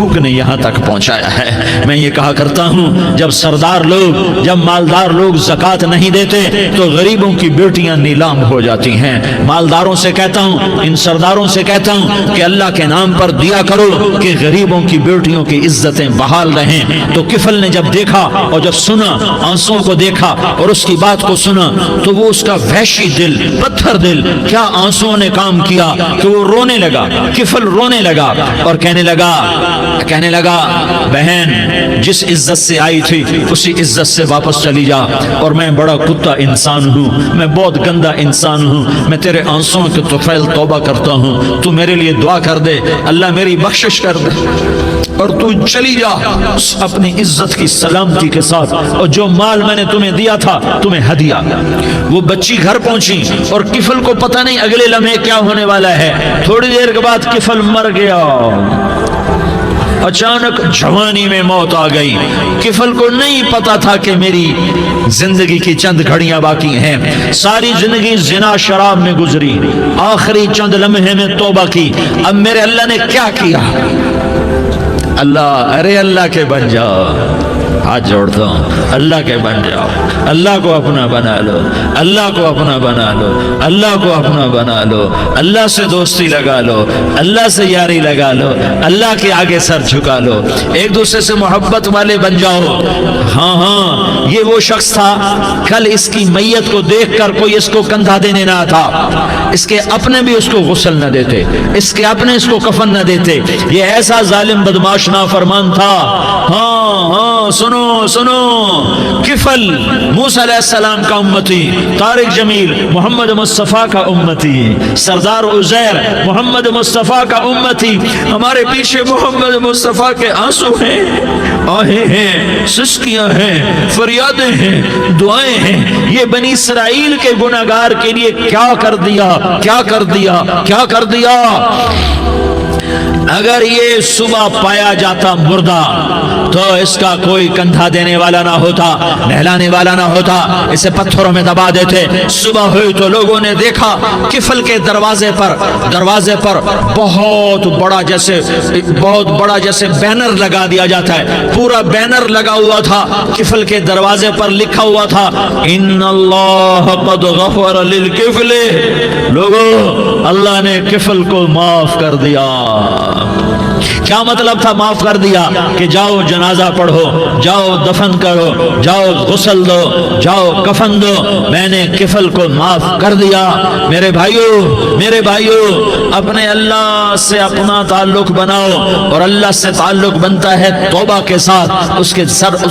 بھوک نے یہاں تک پہنچایا ہے۔ میں یہ کہا کرتا ہوں جب سردار لوگ، جب مالدار لوگ زکوٰۃ نہیں دیتے تو غریبوں کی بیٹیاں نیلام ہو جاتی ہیں۔ مالداروں سے کہتا ہوں، ان سرداروں سے کہتا ہوں کہ اللہ کے نام پر دیا کرو کہ غریبوں کی بیٹیوں کی عزتیں بحال رہیں۔ تو کفل نے جب دیکھا اور جب سنا، آنسوں کو دیکھا اور اس کی بات کو سنا، تو وہ اس کا وحشی دل، پتھر دل، کیا آنسوں نے کام کیا کہ وہ رونے لگا۔ کفل رونے لگا اور کہنے لگا بہن جس عزت سے آئی تھی اسی عزت سے واپس چلی جا، اور میں بڑا کتا انسان ہوں، میں بہت گندا انسان ہوں، میں تیرے آنسوں کے طفیل توبہ کرتا ہوں، تو میرے لیے دعا کر دے، اللہ میری بخشش کر دے اور تو چلی جا اپنی عزت کی سلامتی کے ساتھ، اور جو مال میں نے تمہیں دیا تھا تمہیں ہدیہ۔ وہ بچی گھر پہنچی اور کفل کو پتہ نہیں اگلے لمحے کیا ہونے والا ہے۔ تھوڑی دیر کے بعد کفل مر گیا، اچانک جوانی میں موت آ گئی۔ کفل کو نہیں پتا تھا کہ میری زندگی کی چند گھڑیاں باقی ہیں، ساری زندگی زنا شراب میں گزری، آخری چند لمحے میں توبہ کی، اب میرے اللہ نے کیا کیا؟ اللہ کے بن جاؤ، ہاتھ جوڑتا ہوں، اللہ کے بن جاؤ، اللہ کو اپنا بنا لو، اللہ کو اپنا بنا لو، اللہ کو اپنا بنا لو، اللہ سے دوستی لگا لو، اللہ سے یاری لگا لو، اللہ کے آگے سر جھکا لو، ایک دوسرے سے محبت والے بن جاؤ۔ ہاں یہ وہ شخص تھا، کل اس کی میت کو دیکھ کر کوئی اس کو کندھا دینے نہ تھا، اس کے اپنے بھی اس کو غسل نہ دیتے، اس کے اپنے اس کو کفن نہ دیتے، یہ ایسا ظالم بدماش نافرمان تھا۔ ہاں سنو کفل موسیٰ علیہ السلام کا امتی، طارق جمیل محمد مصطفیٰ کا امتی، سردار عزیر محمد مصطفیٰ کا امتی، ہمارے پیچھے محمد مصطفیٰ کے آنسو ہیں، آہیں ہیں، سسکیاں ہیں، فریادیں ہیں، دعائیں ہیں۔ یہ بنی اسرائیل کے گناہگار کے لیے کیا کر دیا۔ اگر یہ صبح پایا جاتا مردہ تو اس کا کوئی کندھا دینے والا نہ ہوتا، نہلانے والا نہ ہوتا، اسے پتھروں میں دبا دیتے۔ صبح ہوئی تو لوگوں نے دیکھا کفل کے دروازے پر بہت بڑا جیسے بینر لگا دیا جاتا ہے، پورا بینر لگا ہوا تھا، کفل کے دروازے پر لکھا ہوا تھا ان اللہ قد غفر للکفل، لوگوں اللہ نے کفل کو معاف کر دیا۔ کیا مطلب تھا معاف کر دیا؟ کہ جاؤ جنازہ پڑھو، جاؤ دفن کرو، جاؤ غسل دو، جاؤ کفن دو، میں نے کفل کو معاف کر دیا۔ میرے بھائیو اپنے اللہ سے اپنا تعلق بناؤ، اور اللہ سے تعلق بنتا ہے توبہ کے ساتھ، اس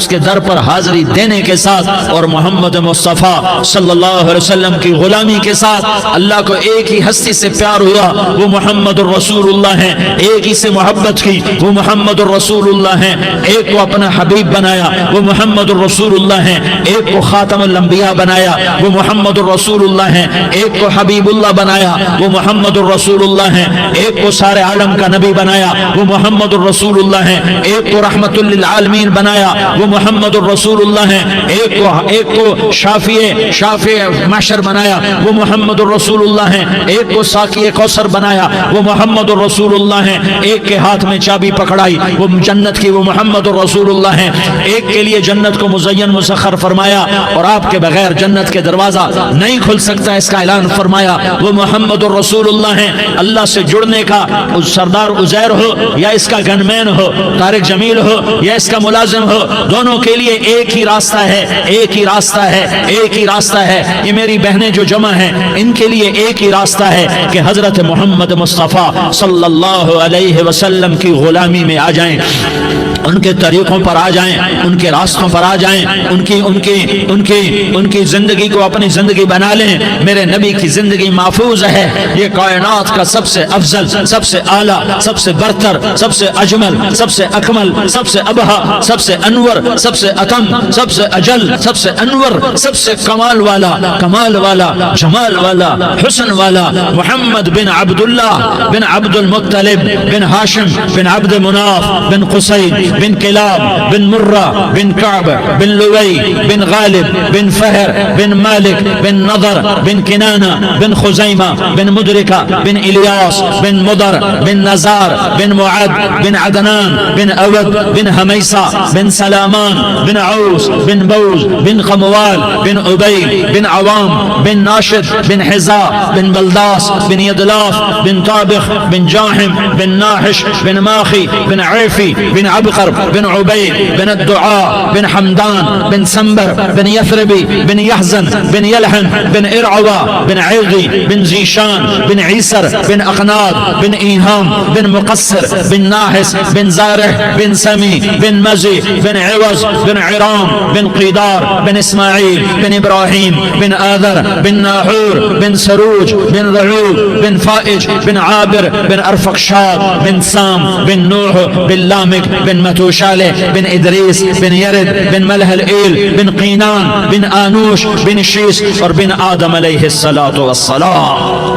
کے در پر حاضری دینے کے ساتھ، اور محمد مصطفیٰ صلی اللہ علیہ وسلم کی غلامی کے ساتھ۔ اللہ کو ایک ہی ہستی سے پیار ہوا، وہ محمد الرسول اللہ ہے، ایک ہی سے محبت کی، وہ محمد الرسول اللہ ہیں، ایک کو اپنا حبیب بنایا، وہ محمد الرسول اللہ ہیں، ایک کو خاتم الانبیاء بنایا، وہ محمد الرسول اللہ ہیں، ایک کو حبیب اللہ بنایا، وہ محمد الرسول اللہ ہیں، ایک کو سارے عالم کا نبی بنایا، وہ محمد الرسول اللہ ہیں، ایک کو رحمت للعالمین بنایا، وہ محمد الرسول اللہ ہیں، ایک کو شافع محشر بنایا، وہ محمد الرسول اللہ ہیں، ایک کو ساقی کوثر بنایا، وہ محمد الرسول اللہ ہیں، ایک کے ہاتھ میں چابی پکڑائی، وہ جنت کی، وہ محمد الرسول اللہ ہیں، ایک کے لیے جنت کو مزین مسخر فرمایا اور آپ کے بغیر جنت کے دروازہ نہیں کھل سکتا اس کا اعلان فرمایا، وہ محمد الرسول اللہ ہیں۔ اللہ سے جڑنے کا سردار عزیر ہو یا اس کا گنمین ہو، طارق جمیل ہو یا اس کا ملازم ہو، دونوں کے لیے ایک ہی راستہ ہے۔ یہ میری بہنیں جو جمع ہیں ان کے لیے ایک ہی راستہ ہے کہ حضرت محمد مصطفیٰ صلی اللہ علیہ وسلم کی غلامی میں آ جائیں، ان کے طریقوں پر آ جائیں، ان کے راستوں پر آ جائیں، ان کی زندگی کو اپنی زندگی بنا لیں۔ میرے نبی کی زندگی محفوظ ہے، یہ کائنات کا سب سے افضل، سب سے اعلیٰ، سب سے برتر، سب سے اجمل، سب سے اکمل، سب سے ابہا، سب سے انور، سب سے اتم، سب سے اجل، سب سے انور، سب سے کمال والا، جمال والا، حسن والا، محمد بن عبداللہ بن عبد المطلب بن ہاشم بن عبد مناف بن قصی بن کلاب بن مرہ بن کعب بن لوی بن غالب بن فہر بن مالک بن نضر بن کنانہ بن خزیمہ بن مدرکہ بن الیاس بن مدر بن نزار بن معد بن عدنان بن اود بن حمیسہ بن سلامان بن عوس بن بوز بن خموال بن عبید بن عوام بن ناشد بن حزا بن بلداس بن یدلاف بن طابخ بن جاحم بن ناحش بن ماخی بن عیفی بن عبقر بن عبید بن الدعاء بن حمدان بن سنبر بن یثربی بن یحزن بن یلحن بن ارعوا بن عیغی بن زیشان بن عیسر بن اقناد بن ایہام بن مقصر بن ناحس بن زارح بن سمی بن مزی بن عوض بن عرام بن قیدار بن اسماعیل بن ابراہیم بن آذر بن ناحور بن سروج بن ذعوب بن فائج بن عابر بن ارفقشاد بن سام بن نوح بن لامک بن متوشالہ بن ادریس بن یرد بن ملح الایل بن قینان بن آنوش بن شیس اور بن آدم علیہ السلام.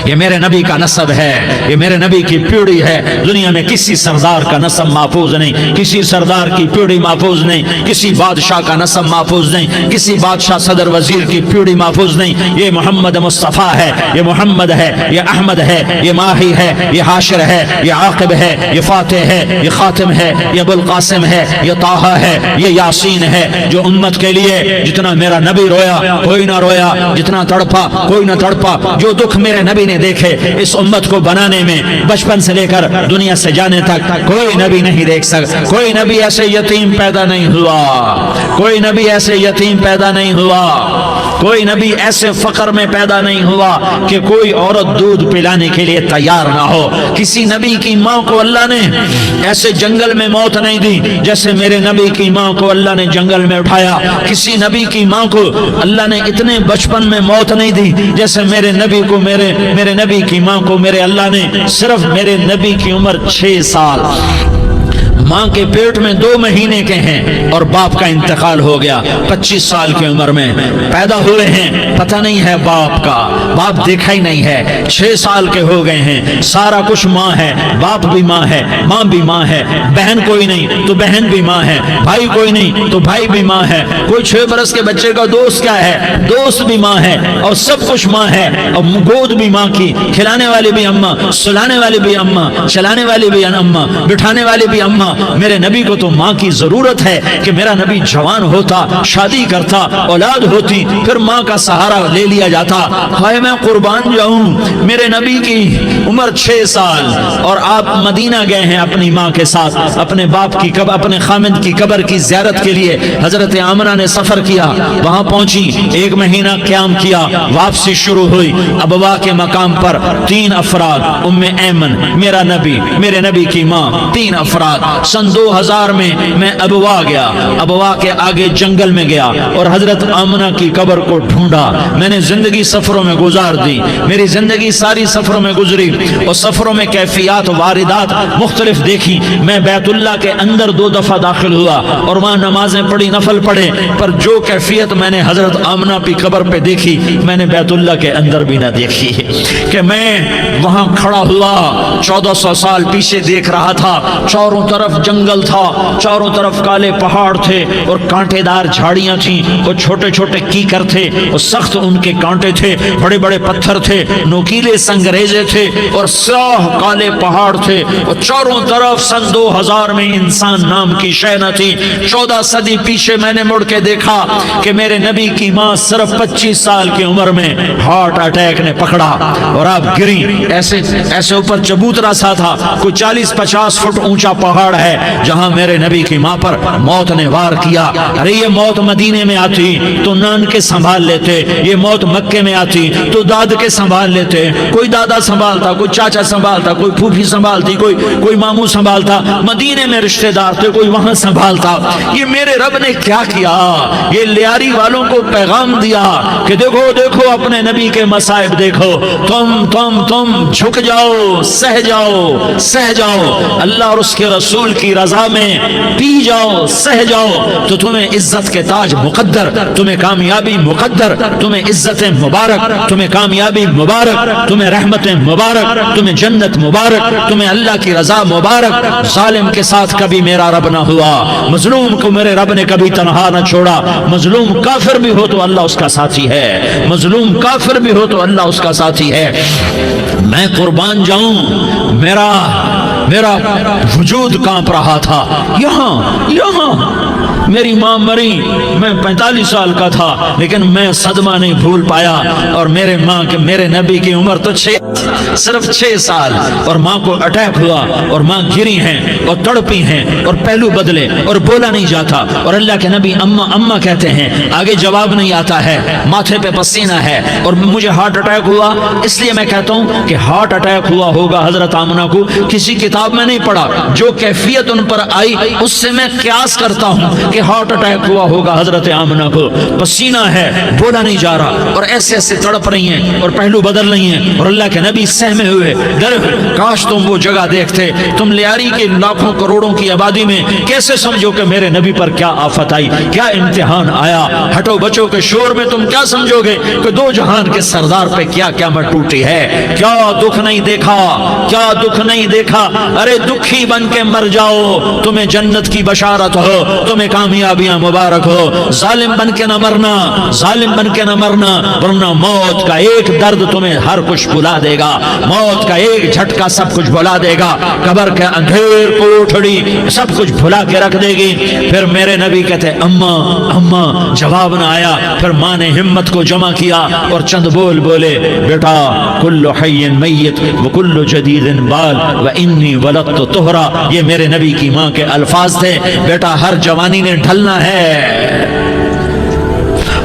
یہ میرے نبی کا نسب ہے، یہ میرے نبی کی پیڑھی ہے. دنیا میں کسی سردار کا نسب محفوظ نہیں، کسی سردار کی پیڑھی محفوظ نہیں، کسی بادشاہ کا نسب محفوظ نہیں، کسی بادشاہ صدر وزیر کی پیڑھی محفوظ نہیں. یہ محمد مصطفیٰ ہے، یہ محمد ہے، یہ احمد ہے، یہ ماہی ہے، یہ حاشر ہے، یہ عاقب ہے، یہ فاتح ہے، یہ خاتم ہے، یہ ابو القاسم ہے، یہ طٰہٰ ہے، یہ یاسین ہے. جو امت کے لیے جتنا میرا نبی رویا کوئی نہ رویا، جتنا تڑپا کوئی نہ تڑپا، جو دکھ میرے نبی نے دیکھے اس امت کو بنانے میں بچپن سے لے کر دنیا سے جانے تک کوئی نبی نہیں دیکھ سکتا. کوئی نبی ایسے یتیم پیدا نہیں ہوا، کوئی نبی ایسے یتیم پیدا نہیں ہوا، کوئی نبی ایسے فقر میں پیدا نہیں ہوا کہ کوئی عورت دودھ پلانے کے لیے تیار نہ ہو. کسی نبی کی ماں کو اللہ نے ایسے جنگل میں موت نہیں دی جیسے میرے نبی کی ماں کو اللہ نے جنگل میں اٹھایا. کسی نبی کی ماں کو اللہ نے اتنے بچپن میں موت نہیں دی جیسے میرے نبی کو میرے نبی کی ماں کو میرے اللہ نے صرف میرے نبی کی عمر 6 سال ماں کے پیٹ میں 2 مہینے کے ہیں اور باپ کا انتقال ہو گیا 25 سال کی عمر میں پیدا ہوئے ہیں. پتہ نہیں ہے باپ کا، باپ دیکھا ہی نہیں ہے. 6 سال کے ہو گئے ہیں، سارا کچھ ماں ہے. باپ بھی ماں ہے، ماں بھی ماں ہے. بہن کوئی نہیں تو بہن بھی ماں ہے، بھائی کوئی نہیں تو بھائی بھی ماں ہے. کوئی 6 برس کے بچے کا دوست کیا ہے، دوست بھی ماں ہے. اور سب کچھ ماں ہے. اور گود بھی ماں کی، کھلانے والی بھی اماں، سلانے والی بھی اماں، چلانے والی بھی اماں، بٹھانے والی بھی اماں. میرے نبی کو تو ماں کی ضرورت ہے کہ میرا نبی جوان ہوتا، شادی کرتا، اولاد ہوتی، پھر ماں کا سہارا لے لیا جاتا. ہائے میں قربان جاؤں، میرے نبی کی عمر 6 سال اور آپ مدینہ گئے ہیں اپنی ماں کے ساتھ، اپنے باپ کی اپنے خامد کی قبر کی زیارت کے لیے. حضرت آمنہ نے سفر کیا، وہاں پہنچی، 1 مہینہ قیام کیا، واپسی شروع ہوئی. ابوا کے مقام پر 3 افراد، ام ایمن، میرا نبی، میرے نبی کی ماں، 3 افراد. سن 2000 میں ابوا گیا، ابوا کے آگے جنگل میں گیا اور حضرت آمنہ کی قبر کو ڈھونڈا. میں نے زندگی سفروں میں گزار دی، میری زندگی ساری سفروں میں گزری اور سفروں میں کیفیات واردات مختلف دیکھی. میں بیت اللہ کے اندر 2 دفعہ داخل ہوا اور وہاں نمازیں پڑھی، نفل پڑھے، پر جو کیفیت میں نے حضرت آمنہ کی قبر پہ دیکھی میں نے بیت اللہ کے اندر بھی نہ دیکھی. کہ میں وہاں کھڑا ہوا 1400 سال پیچھے دیکھ رہا تھا، چاروں طرف جنگل تھا، چاروں طرف کالے پہاڑ تھے اور کانٹے دار جھاڑیاں تھیں اور چھوٹے چھوٹے کیکر تھے اور سخت ان کے کانٹے تھے، بڑے بڑے پتھر تھے، نوکیلے سنگریزے تھے اور سیاہ کالے پہاڑ تھے اور چاروں طرف. سن 2000 میں انسان نام کی شے نہ تھی. 14 صدی پیچھے میں نے مڑ کے دیکھا کہ میرے نبی کی ماں صرف 25 سال کی عمر میں ہارٹ اٹیک نے پکڑا اور آپ گری. ایسے اوپر چبوترا سا تھا، کوئی 40-50 فٹ اونچا پہاڑ ہے جہاں میرے نبی کی ماں پر موت نے وار کیا. ارے یہ موت مدینے میں آتی تو نان کے سنبھال لیتے، یہ موت مکے میں آتی تو داد کے سنبھال لیتے. کوئی دادا سنبھالتا، کوئی چاچا سنبھالتا، کوئی پھوپھی سنبھالتی، کوئی ماموں سنبھالتا. مدینے میں رشتہ دار تھے، کوئی وہاں سنبھالتا. یہ میرے رب نے کیا کیا؟ یہ لیاری والوں کو پیغام دیا کہ دیکھو دیکھو اپنے نبی کے مصائب دیکھو، تم جھک جاؤ، سہ جاؤ. اللہ اور اس کے رسول کی رضا میں پی جاؤ، سہ جاؤ تو تمہیں عزت کے تاج مقدر، تمہیں کامیابی مقدر، تمہیں عزت مبارک، تمہیں کامیابی مبارک، تمہیں رحمت مبارک، تمہیں جنت مبارک، تمہیں اللہ کی رضا مبارک۔ ظالم کے ساتھ کبھی میرا رب نہ ہوا، مظلوم کو میرے رب نے کبھی تنہا نہ چھوڑا۔ مظلوم کافر بھی ہو تو اللہ اس کا ساتھی ہے، مظلوم کافر بھی ہو تو اللہ اس کا ساتھی ہے۔ میں قربان جاؤں، میرا وجود کانپ رہا تھا۔ یہاں میری ماں مری، میں 45 سال کا تھا، لیکن میں صدمہ نہیں بھول پایا۔ اور میرے نبی کی عمر تو صرف 6 سال، اور ماں کو اٹیک ہوا اور ماں گری ہیں اور تڑپی ہیں اور پہلو بدلے اور بولا نہیں جاتا، اور اللہ کے نبی اماں اماں کہتے ہیں، آگے جواب نہیں آتا ہے، ماتھے پہ پسینہ ہے، اور مجھے ہارٹ اٹیک ہوا۔ اس لیے میں کہتا ہوں کہ ہارٹ اٹیک ہوا ہوگا حضرت آمنہ کو، کسی کتاب میں نہیں پڑھا، جو کیفیت ان پر آئی اس سے میں قیاس کرتا ہوں کہ ہارٹ اٹیک ہوا ہوگا حضرت آمنہ کو۔ پسینہ ہے، بولا نہیں جا رہا، اور ایسے ایسے تڑپ رہی ہیں اور پہلو بدل رہی ہیں، اور اللہ کے نبی سہمے ہوئے ڈرے ہوئے۔ کاش تم وہ جگہ دیکھتے، تم لیاری کے لاکھوں کروڑوں کی آبادی میں کیسے سمجھو کہ میرے نبی پر کیا آفت آئی، کیا امتحان آیا۔ ہٹو بچوں کے شور میں تم کیا سمجھو گے کہ دو جہان کے سردار پہ کیا قیامت ٹوٹی ہے۔ کیا دکھ نہیں دیکھا، کیا دکھ نہیں دیکھا۔ ارے دکھی بن کے مر جاؤ، تمہیں جنت کی بشارت ہو، تمہیں کامیابیاں مبارک ہو۔ ظالم بن کے نہ مرنا، ظالم بن کے نہ مرنا، ورنہ موت کا ایک درد تمہیں ہر کچھ بھلا دے گا، موت کا ایک جھٹکا سب کچھ بھلا دے گا، قبر کے اندھیر کوٹھڑی سب کچھ بھلا کے رکھ دے گی۔ پھر میرے نبی کہتے اماں اماں، جواب نہ آیا۔ پھر ماں نے ہمت کو جمع کیا اور چند بول بولے، بیٹا کل حی میت وکل جدید بال وانی ولدت طہرا۔ یہ میرے نبی کی ماں کے الفاظ تھے، بیٹا ہر جوانی نے ڈھلنا ہے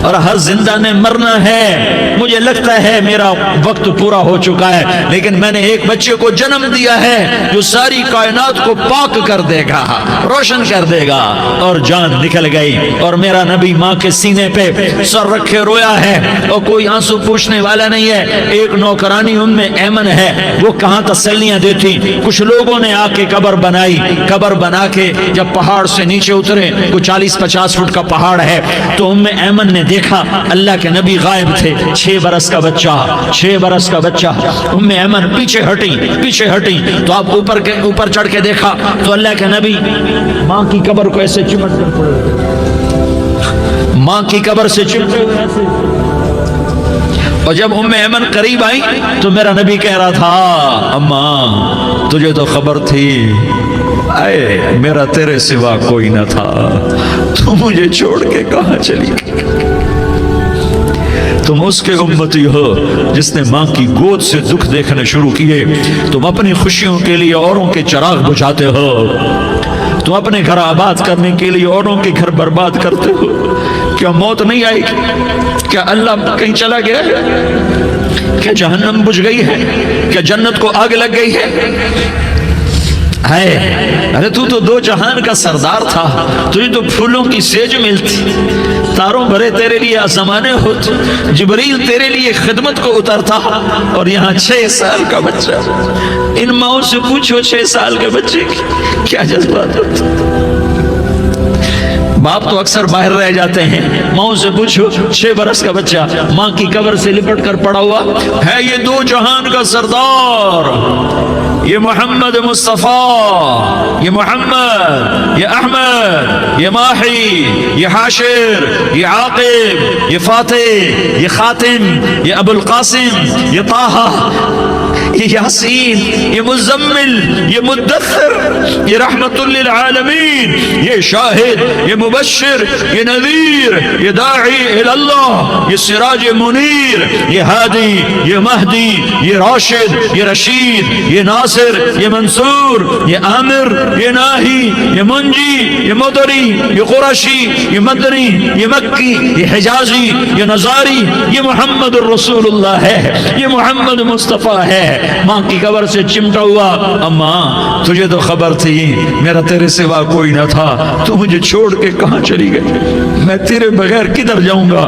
اور ہر زندہ نے مرنا ہے۔ مجھے لگتا ہے میرا وقت پورا ہو چکا ہے، لیکن میں نے ایک بچے کو جنم دیا ہے جو ساری کائنات کو پاک کر دے گا، روشن کر دے گا۔ اور جان نکل گئی، اور میرا نبی ماں کے سینے پہ سر رکھے رویا ہے، اور کوئی آنسو پوچھنے والا نہیں ہے۔ ایک نوکرانی ایمن ہے، وہ کہاں تسلیاں دیتی۔ کچھ لوگوں نے آ کے قبر بنائی، قبر بنا کے جب پہاڑ سے نیچے اترے، کوئی 40-50 فٹ کا پہاڑ ہے، تو ایمن نے دیکھا اللہ کے نبی غائب تھے، 6 برس کا بچہ، 6 برس کا بچہ۔ ایمن پیچھے ہٹی تو آپ اوپر چڑھ کے دیکھا تو اللہ کے نبی ماں کی قبر کو ایسے چمٹ کر پڑے، ماں کی قبر سے چمٹے ہوئے ایسے۔ اور جب ایمن قریب آئی تو میرا نبی کہہ رہا تھا، اماں تجھے تو خبر تھی، اے میرا تیرے سوا کوئی نہ تھا، تو مجھے چھوڑ کے کہاں چلی گئی۔ تم اس کے امتی ہو جس نے ماں کی گود سے دکھ دیکھنے شروع کیے۔ تم اپنی خوشیوں کے لیے اوروں کے چراغ بجھاتے ہو، تم اپنے گھر آباد کرنے کے لیے اوروں کے گھر برباد کرتے ہو۔ کیا موت نہیں آئی؟ کیا اللہ کہیں چلا گیا ہے؟ کیا جہنم بجھ گئی ہے؟ کیا جنت کو آگ لگ گئی ہے؟ ارے تو 2 جہان کا سردار تھا، تجھے تو پھولوں کی سیج ملتی، تاروں بھرے تیرے لیے آسمانے ہوتے، جبریل تیرے لیے خدمت کو اترتا، اور یہاں 6 سال کا بچہ۔ ان ماؤں سے پوچھو 6 سال کے بچے کی کیا جذبات ہوتے۔ باپ تو اکثر باہر رہ جاتے ہیں، ماں سے پوچھو 6 برس کا بچہ ماں کی قبر سے لپٹ کر پڑا ہوا ہے۔ یہ 2 جہان کا سردار، یہ محمد مصطفیٰ، یہ محمد، یہ احمد، یہ ماہی، یہ حاشر، یہ عاقب، یہ فاتح، یہ خاتم، یہ ابو القاسم، یہ طہ، یہ یاسین، یہ مزمل، یہ مدثر، یہ رحمت للعالمین، یہ شاہد، یہ مبشر، یہ نذیر، یہ داعی اللہ، یہ سراج منیر، یہ ہادی، یہ مہدی، یہ راشد، یہ رشید، یہ ناصر، یہ منصور، یہ عامر، یہ ناہی، یہ منجی، یہ مدری، یہ قرشی، یہ مدنی، یہ مکی، یہ حجازی، یہ نظاری، یہ محمد الرسول اللہ ہے، یہ محمد مصطفیٰ ہے۔ ماں کی قبر سے چمٹا ہوا، اماں تجھے تو خبر تھی میرا تیرے سوا کوئی نہ تھا، تو مجھے چھوڑ کے کہاں چلی گئی، میں تیرے بغیر کدھر جاؤں گا۔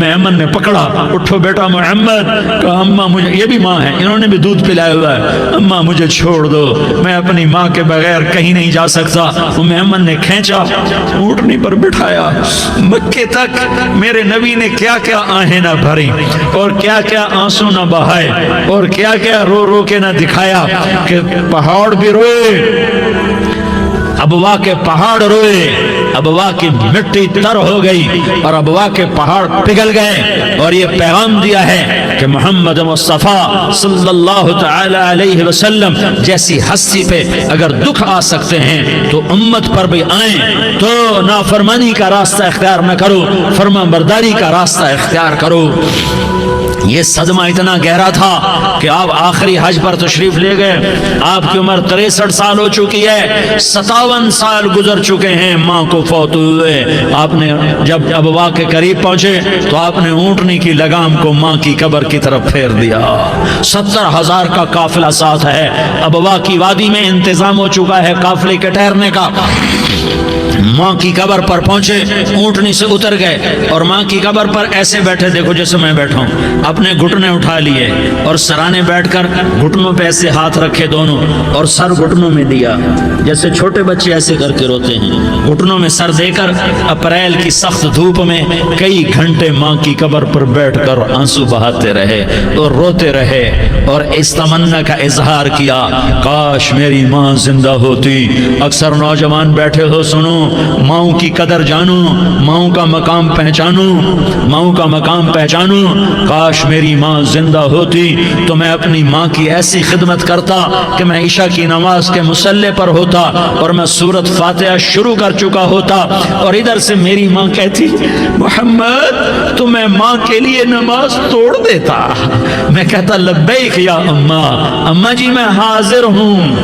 ایمن نے پکڑا، اٹھو بیٹا محمد، کہا اماں مجھے، یہ بھی ماں ہے، انہوں نے بھی دودھ پلایا ہوا ہے، اماں مجھے مجھے چھوڑ دو، میں اپنی ماں کے بغیر کہیں نہیں جا سکتا۔ ام ایمن نے کھینچا، اونٹنی پر بٹھایا، مکے تک میرے نبی نے کیا کیا آہیں نہ بھری اور کیا کیا آنسو نہ بہائے اور کیا کیا رو رو کے نہ دکھایا کہ پہاڑ بھی روئے، ابوا کے پہاڑ روئے، ابوا کی مٹی تر ہو گئی اور ابوا کے پہاڑ پگھل گئے، اور یہ پیغام دیا ہے کہ محمد مصطفیٰ صلی اللہ تعالی علیہ وسلم جیسی ہستی پہ اگر دکھ آ سکتے ہیں تو امت پر بھی آئیں، تو نافرمانی کا راستہ اختیار نہ کرو، فرما برداری کا راستہ اختیار کرو۔ یہ صدمہ اتنا گہرا تھا کہ آپ آخری حج پر تشریف لے گئے، آپ کی عمر 63 سال ہو چکی ہے، 57 سال گزر چکے ہیں ماں کو فوت ہوئے۔ آپ نے جب ابوا کے قریب پہنچے تو آپ نے اونٹنی کی لگام کو ماں کی قبر کی طرف پھیر دیا۔ 70,000 کا قافلہ ساتھ ہے، ابوا کی وادی میں انتظام ہو چکا ہے قافلے کے ٹھہرنے کا۔ ماں کی قبر پر پہنچے، اونٹنی سے اتر گئے اور ماں کی قبر پر ایسے بیٹھے، دیکھو جیسے میں بیٹھا ہوں، اپنے گھٹنے اٹھا لیے اور سرانے بیٹھ کر گھٹنوں پہ ایسے ہاتھ رکھے دونوں اور سر گھٹنوں میں دیا، جیسے چھوٹے بچے ایسے کر کے روتے ہیں، گھٹنوں میں سر دے کر اپریل کی سخت دھوپ میں کئی گھنٹے ماں کی قبر پر بیٹھ کر آنسو بہاتے رہے اور روتے رہے اور اس تمنا کا اظہار کیا، کاش میری ماں زندہ ہوتی۔ اکثر نوجوان بیٹھے ہو، سنو، ماؤں کی قدر جانو، ماؤں کا مقام پہچانو، ماؤں کا مقام پہچانو۔ کاش میری ماں زندہ ہوتی تو میں اپنی ماں کی ایسی خدمت کرتا کہ میں عشاء کی نماز کے مصلی پر ہوتا اور میں سورۃ فاتحہ شروع کر چکا ہوتا اور ادھر سے میری ماں کہتی، محمد تو میں ماں کے لیے نماز توڑ دیتا۔ میں کہتا، لبیک یا اماں، اماں جی میں حاضر ہوں۔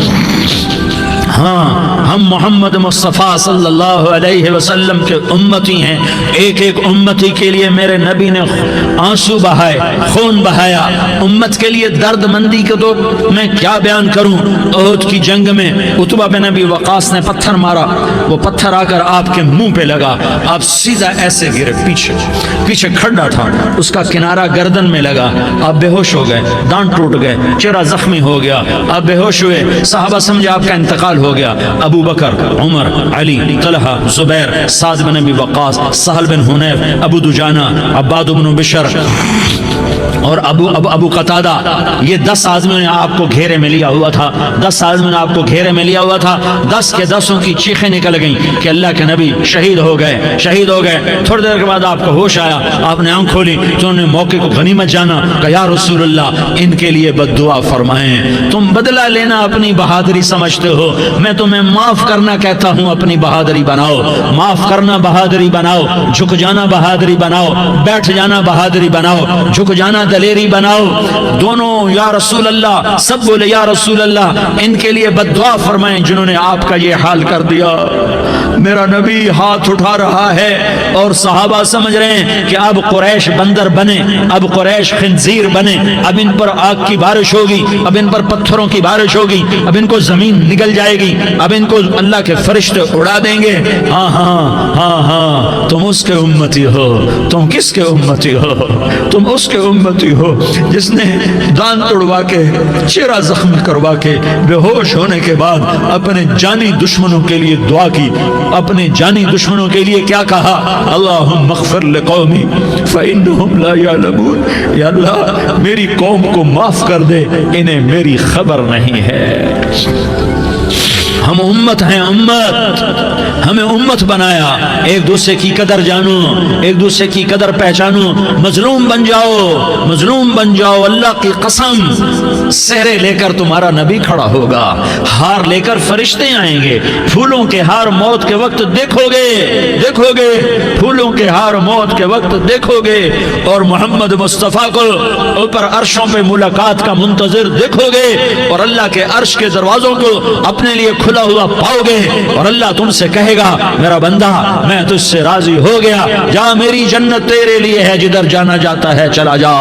ہاں، ہم محمد مصطفیٰ صلی اللہ علیہ وسلم کے امتی ہیں، ایک ایک امتی کے لیے میرے نبی نے آنسو بہائے، خون بہایا، امت کے لیے درد مندی کے تو میں کیا بیان کروں۔ احد کی جنگ میں عتبہ بن ابی وقاص نے پتھر مارا، وہ پتھر آ کر آپ کے منہ پہ لگا، آپ سیدھا ایسے گرے، پیچھے کھڈا تھا، اس کا کنارہ گردن میں لگا، آپ بے ہوش ہو گئے، دانت ٹوٹ گئے، چہرہ زخمی ہو گیا، آپ بے ہوش ہوئے، صحابہ سمجھے آپ کا انتقال ہو گیا۔ ابو بکر، عمر، علی، طلحہ، زبیر، سعد بن ابی وقاص، سہل بن حنیف، ابو دجانہ، عباد بن بشر اور ابو قتادہ، یہ 10 آدمیوں نے آپ کو گھیرے میں لیا ہوا تھا، 10 آدمیوں نے آپ کو گھیرے میں لیا ہوا تھا، 10 کے 10 کی چیخیں نکل گئیں کہ اللہ کے نبی شہید ہو گئے، شہید ہو گئے۔ تھوڑی دیر کے بعد آپ کو ہوش آیا، آپ نے آنکھ کھولی تو انہوں نے موقع کو غنیمت جانا کہ یا رسول اللہ ان کے لیے بد دعا فرمائیں، تم بدلہ لینا اپنی بہادری سمجھتے ہو، میں تمہیں معاف کرنا کہتا ہوں، اپنی بہادری بناؤ، معاف کرنا بہادری بناؤ، جھک جانا بہادری بناؤ، بیٹھ جانا بہادری بناؤ، جھک جانا دلیری بناؤ۔ دونوں یا رسول اللہ، سب بولے یا رسول اللہ، ان کے لیے بد دعا فرمائیں جنہوں نے آپ کا یہ حال کر دیا۔ میرا نبی ہاتھ اٹھا رہا ہے اور صحابہ سمجھ رہے ہیں کہ اب قریش بندر بنے، اب قریش خنزیر بنے، اب ان پر آگ کی بارش ہوگی، اب ان پر پتھروں کی بارش ہوگی، اب ان کو زمین نگل جائے گی، اب ان کو اللہ کے فرشتے اڑا دیں گے۔ ہاں ہاں ہاں ہاں، تم اس کے امتی ہو۔ تم کس کے امتی ہو؟ تم اس کے امتی ہو جس نے دان توڑوا کے، چہرہ زخمی کروا کے، بے ہوش ہونے کے بعد اپنے جانی دشمنوں کے لیے دعا کی، اپنے جانی دشمنوں کے لیے کیا کہا؟ اللہم اغفر لقومی فإنہم لا یعلمون، یا اللہ میری قوم کو معاف کر دے، انہیں میری خبر نہیں ہے۔ ہم امت ہیں، امت، ہمیں امت بنایا، ایک دوسرے کی قدر جانو، ایک دوسرے کی قدر پہچانو، مظلوم بن جاؤ، مظلوم بن جاؤ۔ اللہ کی قسم، سہرے لے کر تمہارا نبی کھڑا ہوگا، ہار لے کر فرشتے آئیں گے، پھولوں کے ہار موت کے وقت دیکھو گے، دیکھو گے، پھولوں کے ہار موت کے وقت دیکھو گے، اور محمد مصطفیٰ کو اوپر عرشوں پہ ملاقات کا منتظر دیکھو گے، اور اللہ کے عرش کے دروازوں کو اپنے لیے کھلا ہوا پاؤ گے، اور اللہ تم سے کہے گا میرا بندہ میں تجھ سے راضی ہو گیا، جا میری جنت تیرے لیے ہے، جدھر جانا جاتا ہے چلا جا۔